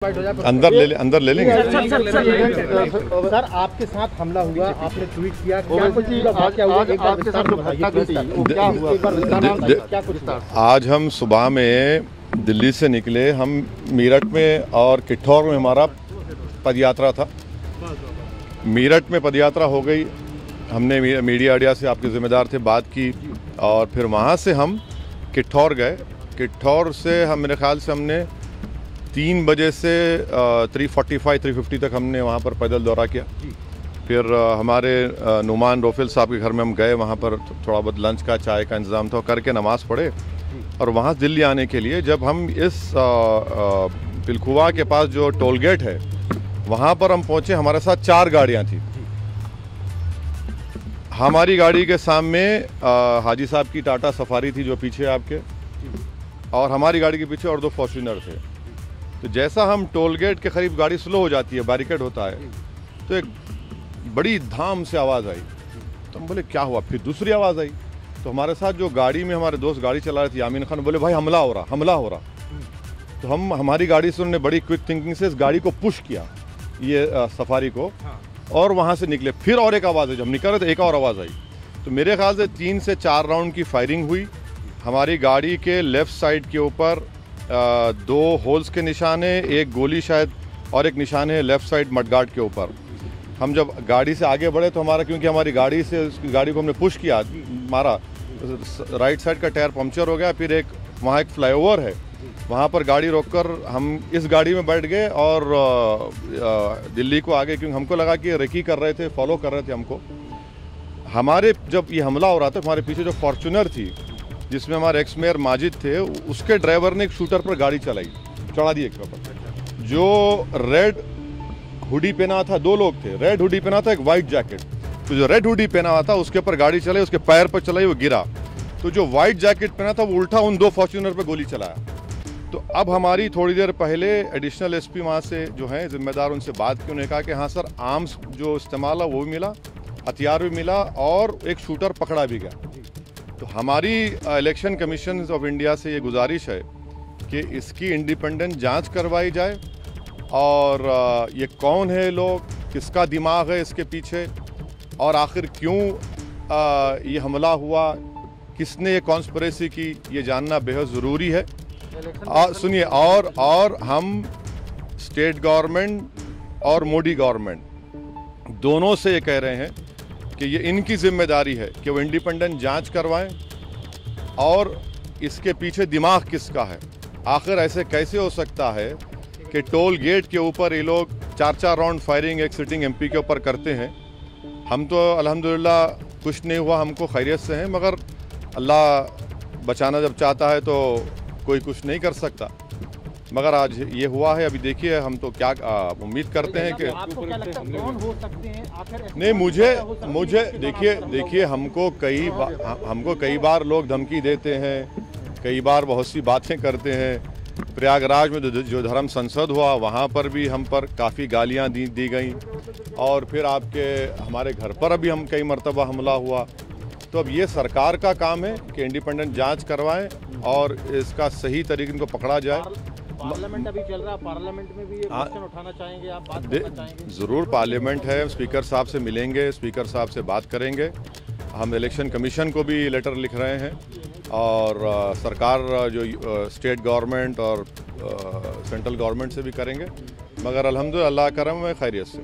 अंदर ले लेंगे। सर आपके साथ हमला हुआ, आपने ट्वीट किया, क्या कुछ? आज हम सुबह में दिल्ली से निकले, हम मेरठ में और किठौर में हमारा पदयात्रा था। मेरठ में पदयात्रा हो गई, हमने मीडिया से आपके ज़िम्मेदार थे बात की, और फिर वहाँ से हम किठौर गए। किठौर से हम मेरे ख्याल से हमने 3 बजे से 3:45-3:50 तक हमने वहाँ पर पैदल दौरा किया। फिर हमारे नुमान रोफिल साहब के घर में हम गए, वहाँ पर थोड़ा बहुत लंच का चाय का इंतज़ाम था, करके नमाज़ पढ़े और वहाँ से दिल्ली आने के लिए जब हम इस पिलखुवा के पास जो टोल गेट है वहाँ पर हम पहुँचे, हमारे साथ 4 गाड़ियाँ थी। हमारी गाड़ी के सामने हाजी साहब की टाटा सफारी थी जो पीछे आपके, और हमारी गाड़ी के पीछे और 2 फॉर्च्यूनर थे। तो जैसा हम टोल गेट के करीब गाड़ी स्लो हो जाती है, बैरिकेड होता है, तो एक बड़ी धाम से आवाज़ आई। तो हम बोले क्या हुआ, फिर दूसरी आवाज़ आई। तो हमारे साथ जो गाड़ी में हमारे दोस्त गाड़ी चला रहे थे यामीन खान, बोले भाई हमला हो रहा। तो हमारी गाड़ी से उन्होंने बड़ी क्विक थिंकिंग से इस गाड़ी को पुश किया, ये सफारी को, और वहाँ से निकले। फिर और एक आवाज़ आई, जब हम निकल रहे थे एक और आवाज़ आई। तो मेरे ख्याल से 3 से 4 राउंड की फायरिंग हुई। हमारी गाड़ी के लेफ़्ट साइड के ऊपर 2 होल्स के निशान है, एक गोली शायद, और एक निशान है लेफ़्ट साइड मडगार्ड के ऊपर। हम जब गाड़ी से आगे बढ़े तो क्योंकि हमारी गाड़ी से उसकी गाड़ी को हमने पुश किया, मारा, राइट साइड का टायर पंक्चर हो गया। फिर वहाँ एक फ्लाईओवर है, वहाँ पर गाड़ी रोककर हम इस गाड़ी में बैठ गए और दिल्ली को आगे, क्योंकि हमको लगा कि रेकी कर रहे थे, फॉलो कर रहे थे हमको। हमारे जब ये हमला हो रहा था, हमारे पीछे जो फॉर्च्यूनर थी जिसमें हमारे एक्स मेयर माजिद थे, उसके ड्राइवर ने एक शूटर पर गाड़ी चढ़ा दी एक पर। जो रेड हुडी पहना था, 2 लोग थे, रेड हुडी पहना था, एक वाइट जैकेट। तो जो रेड हुडी पहना हुआ था उसके ऊपर गाड़ी चलाई, उसके पैर पर चलाई, वो गिरा। तो जो वाइट जैकेट पहना था वो उल्टा उन 2 फॉर्च्यूनर पर गोली चलाया। तो अब हमारी थोड़ी देर पहले एडिशनल एसपी वहाँ से जो हैं जिम्मेदार, उनसे बात की। उन्होंने कहा कि हाँ सर, आर्म्स जो इस्तेमाल है वो भी मिला, हथियार भी मिला, और एक शूटर पकड़ा भी गया। तो हमारी इलेक्शन कमीशन ऑफ इंडिया से ये गुजारिश है कि इसकी इंडिपेंडेंट जांच करवाई जाए, और ये कौन है लोग, किसका दिमाग है इसके पीछे, और आखिर क्यों ये हमला हुआ, किसने ये कॉन्स्पिरेसी की, ये जानना बेहद ज़रूरी है। सुनिए, और हम स्टेट गवर्नमेंट और मोदी गवर्नमेंट दोनों से ये कह रहे हैं कि ये इनकी जिम्मेदारी है कि वो इंडिपेंडेंट जांच करवाएं, और इसके पीछे दिमाग किसका है। आखिर ऐसे कैसे हो सकता है कि टोल गेट के ऊपर ये लोग 4-4 राउंड फायरिंग एक सिटिंग एमपी के ऊपर करते हैं। हम तो अल्हम्दुलिल्लाह कुछ नहीं हुआ, हमको खैरियत से हैं, मगर अल्लाह बचाना जब चाहता है तो कोई कुछ नहीं कर सकता। मगर आज ये हुआ है, अभी देखिए हम तो क्या उम्मीद करते हैं कि आपको क्या लगता है कौन हो सकते हैं आखिर? नहीं, मुझे देखिए हमको कई बार लोग धमकी देते हैं, कई बार बहुत सी बातें करते हैं। प्रयागराज में जो धर्म संसद हुआ वहाँ पर भी हम पर काफ़ी गालियाँ दी गई, और फिर हमारे घर पर अभी हम कई मरतबा हमला हुआ। तो अब ये सरकार का काम है कि इंडिपेंडेंट जांच करवाएं और इसका सही तरीके इनको पकड़ा जाए। पार्लियामेंट अभी चल रहा है, पार्लियामेंट में भी ये क्वेश्चन उठाना चाहेंगे आप, बात करना चाहेंगे? ज़रूर, पार्लियामेंट है, स्पीकर साहब से मिलेंगे, स्पीकर साहब से बात करेंगे। हम इलेक्शन कमीशन को भी लेटर लिख रहे हैं, और सरकार जो स्टेट गवर्नमेंट और सेंट्रल गवर्नमेंट से भी करेंगे। मगर अल्हम्दुलिल्लाह अल्लाह करम में खैरियत से।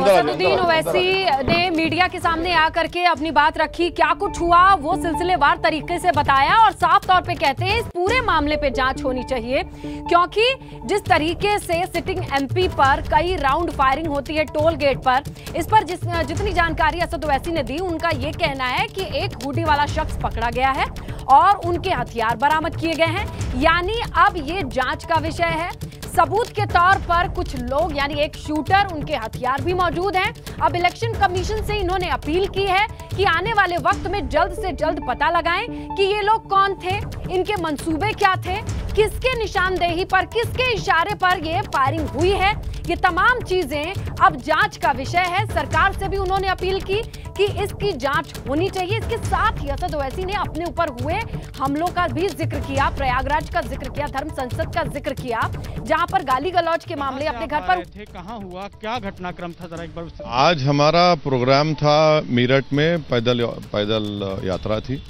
असदुद्दीन ओवैसी ने मीडिया के सामने आकर के अपनी बात रखी, क्या कुछ हुआ वो सिलसिलेवार तरीके से बताया, और साफ तौर पे कहते हैं इस पूरे मामले पे जांच होनी चाहिए, क्योंकि जिस तरीके से सिटिंग एमपी पर कई राउंड फायरिंग होती है टोल गेट पर, इस पर जितनी जानकारी असद ओवैसी ने दी, उनका ये कहना है कि एक हुडी वाला शख्स पकड़ा गया है और उनके हथियार बरामद किए गए हैं। यानी अब ये जांच का विषय है। सबूत के तौर पर कुछ लोग, यानी एक शूटर, उनके हथियार भी मौजूद हैं। अब इलेक्शन कमीशन से इन्होंने अपील की है कि आने वाले वक्त में जल्द से जल्द पता लगाएं कि ये लोग कौन थे, इनके मंसूबे क्या थे, किसके निशानदेही पर, किसके इशारे पर ये फायरिंग हुई है, ये तमाम चीजें अब जांच का विषय है। सरकार से भी उन्होंने अपील की कि इसकी जांच होनी चाहिए। इसके साथ ही असद ओवैसी ने अपने ऊपर हुए हमलों का भी जिक्र किया, प्रयागराज का जिक्र किया, धर्म संसद का जिक्र किया, जहां पर गाली गलौज के मामले अपने घर पर थे। कहां हुआ, क्या घटनाक्रम था, जरा एक बार? आज हमारा प्रोग्राम था मीरठ में, पैदल यात्रा थी,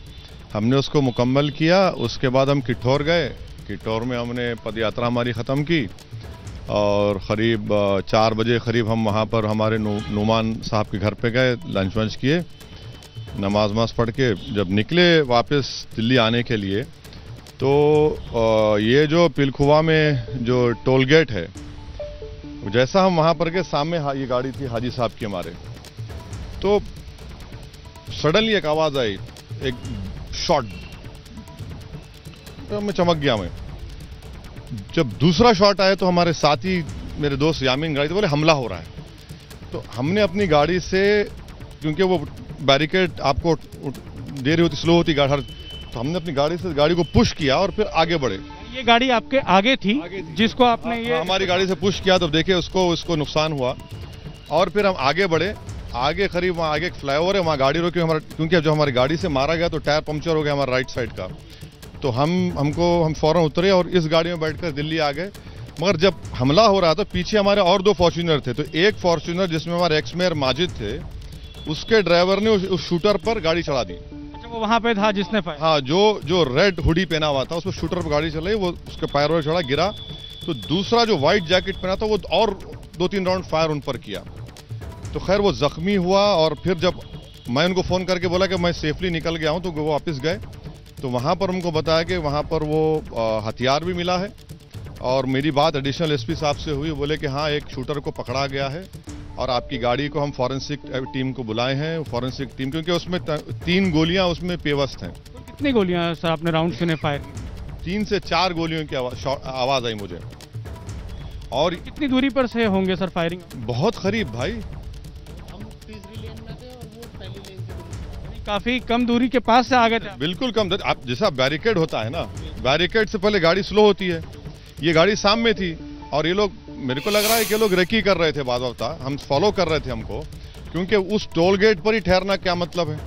हमने उसको मुकम्मल किया। उसके बाद हम किठौर गए, किठौर में हमने पद यात्रा हमारी ख़त्म की और क़रीब 4 बजे करीब हम वहाँ पर हमारे नुमान साहब के घर पे गए, लंच वंच किए, नमाज पढ़ के जब निकले वापस दिल्ली आने के लिए, तो ये जो पिलखुवा में जो टोल गेट है, जैसा हम वहाँ पर गए, सामने ये गाड़ी थी हाजी साहब की हमारे, तो सडनली एक आवाज़ आई, एक शॉट, तो मैं चमक गया। मैं जब दूसरा शॉट आया तो हमारे साथी मेरे दोस्त यामीन गाड़ी थे, बोले हमला हो रहा है। तो हमने अपनी गाड़ी से, क्योंकि वो बैरिकेड आपको दे रही होती, स्लो होती गाड़ी, तो हमने अपनी गाड़ी से गाड़ी को पुश किया और फिर आगे बढ़े। ये गाड़ी आपके आगे थी, जिसको आपने ये हमारी गाड़ी से पुश किया, तो देखिए उसको नुकसान हुआ और फिर हम आगे बढ़े। आगे करीब वहाँ आगे एक फ्लाईओवर है, वहाँ गाड़ी रोकी हमारा, क्योंकि जो हमारी गाड़ी से मारा गया तो टायर पंक्चर हो गया हमारा राइट साइड का, तो हम फौरन उतरे और इस गाड़ी में बैठकर दिल्ली आ गए। मगर जब हमला हो रहा था पीछे हमारे और 2 फॉर्च्यूनर थे, तो एक फॉर्च्यूनर जिसमें हमारे एक्स मेयर माजिद थे, उसके ड्राइवर ने उस शूटर पर गाड़ी चढ़ा दी। अच्छा, वो वहां पे था जिसने फायर? हाँ, जो रेड हुडी पहना हुआ था, उसमें शूटर पर गाड़ी चलाई, वो उसके पैर पर चढ़ा, गिरा। तो दूसरा जो व्हाइट जैकेट पहना था, वो और 2-3 राउंड फायर उन पर किया, तो खैर वो जख्मी हुआ। और फिर जब मैं उनको फ़ोन करके बोला कि मैं सेफली निकल गया हूँ, तो वो वापस गए, तो वहाँ पर हमको बताया कि वहाँ पर वो हथियार भी मिला है। और मेरी बात एडिशनल एसपी साहब से हुई, बोले कि हाँ, एक शूटर को पकड़ा गया है और आपकी गाड़ी को हम फॉरेंसिक टीम को बुलाए हैं, फॉरेंसिक टीम, क्योंकि उसमें 3 गोलियां उसमें पेवस्त हैं। कितनी गोलियां सर आपने राउंड सुने फायर? 3 से 4 गोलियों की आवाज़ आई मुझे। और कितनी दूरी पर से होंगे सर फायरिंग? बहुत करीब भाई, काफी कम दूरी के पास से आ गए थे। बिल्कुल कम। आप जैसा बैरिकेड होता है ना, बैरिकेड से पहले गाड़ी स्लो होती है, ये गाड़ी सामने थी और ये लोग, मेरे को लग रहा है कि लोग रेकी कर रहे थे, बाद वक्त हम फॉलो कर रहे थे हमको, क्योंकि उस टोल गेट पर ही ठहरना क्या मतलब है।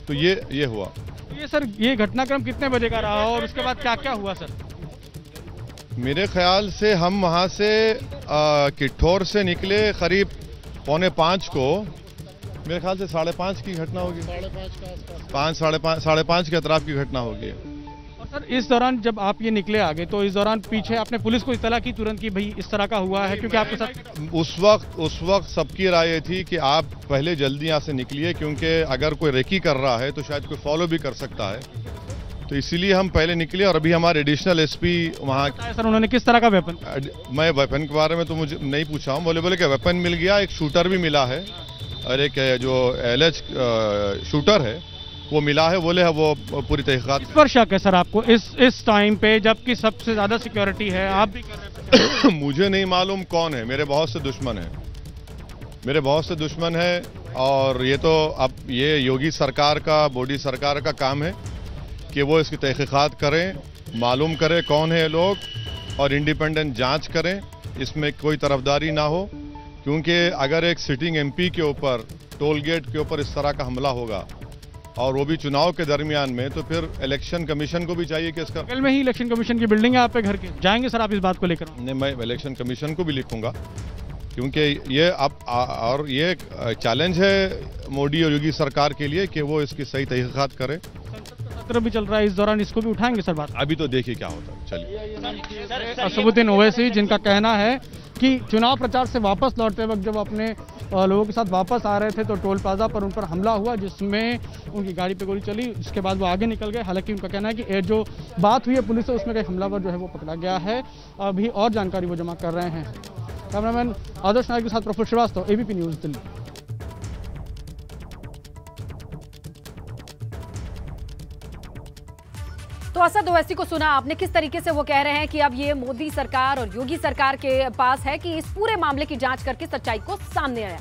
तो ये हुआ। ये सर, ये घटनाक्रम कितने बजे का रहा और उसके बाद क्या क्या हुआ सर? मेरे ख्याल से हम वहाँ से किठौर से निकले करीब 4:45 को, मेरे ख्याल से 5:30 की घटना होगी, 5:30 के अतराफ की घटना होगी। और सर इस दौरान जब आप ये निकले आगे, तो इस दौरान पीछे आपने पुलिस को इत्तला की तुरंत कि भाई इस तरह का हुआ है? क्योंकि आपके साथ उस वक्त सबकी राय ये थी कि आप पहले जल्दी यहाँ से निकलिए, क्योंकि अगर कोई रेकी कर रहा है तो शायद कोई फॉलो भी कर सकता है, तो इसीलिए हम पहले निकले। और अभी हमारे एडिशनल एसपी वहाँ, सर उन्होंने किस तरह का वेपन? मैं वेपन के बारे में तो मुझे नहीं पूछा हूँ, बोले कि वेपन मिल गया, एक शूटर भी मिला है और एक जो LH शूटर है वो मिला है, बोले है वो पूरी तहकीकात। किस पर शक है सर आपको इस टाइम पे, जबकि सबसे ज्यादा सिक्योरिटी है, आप भी कर रहे हैं? मुझे नहीं मालूम कौन है, मेरे बहुत से दुश्मन है, और ये तो अब ये योगी सरकार का, मोदी सरकार का काम है कि वो इसकी तहकीकात करें, मालूम करें कौन है ये लोग, और इंडिपेंडेंट जांच करें, इसमें कोई तरफदारी ना हो। क्योंकि अगर एक सिटिंग MP के ऊपर, टोल गेट के ऊपर इस तरह का हमला होगा, और वो भी चुनाव के दरमियान में, तो फिर इलेक्शन कमीशन को भी चाहिए कि इसका, बगल में ही इलेक्शन कमीशन की बिल्डिंग है आपके घर के, जाएंगे सर आप इस बात को लेकर? नहीं, मैं इलेक्शन कमीशन को भी लिखूंगा, क्योंकि ये अब और ये चैलेंज है मोदी और योगी सरकार के लिए कि वो इसकी सही तहकीकात करें। सत्र भी चल रहा है, इस दौरान इसको भी उठाएंगे सर बात? अभी तो देखिए क्या होता है। चलिए। असदुद्दीन ओवैसी, जिनका कहना है कि चुनाव प्रचार से वापस लौटते वक्त जब अपने लोगों के साथ वापस आ रहे थे, तो टोल प्लाजा पर उन पर हमला हुआ, जिसमें उनकी गाड़ी पे गोली चली, इसके बाद वो आगे निकल गए। हालांकि उनका कहना है कि जो बात हुई है पुलिस से, उसमें एक हमलावर जो है वो पकड़ा गया है, अभी और जानकारी वो जमा कर रहे हैं। कैमरामैन आदर्श नायक के साथ प्रफुल्ल श्रीवास्तव, ABP न्यूज़ दिल्ली। तो असद ओवैसी को सुना आपने, किस तरीके से वो कह रहे हैं कि अब ये मोदी सरकार और योगी सरकार के पास है कि इस पूरे मामले की जांच करके सच्चाई को सामने आए।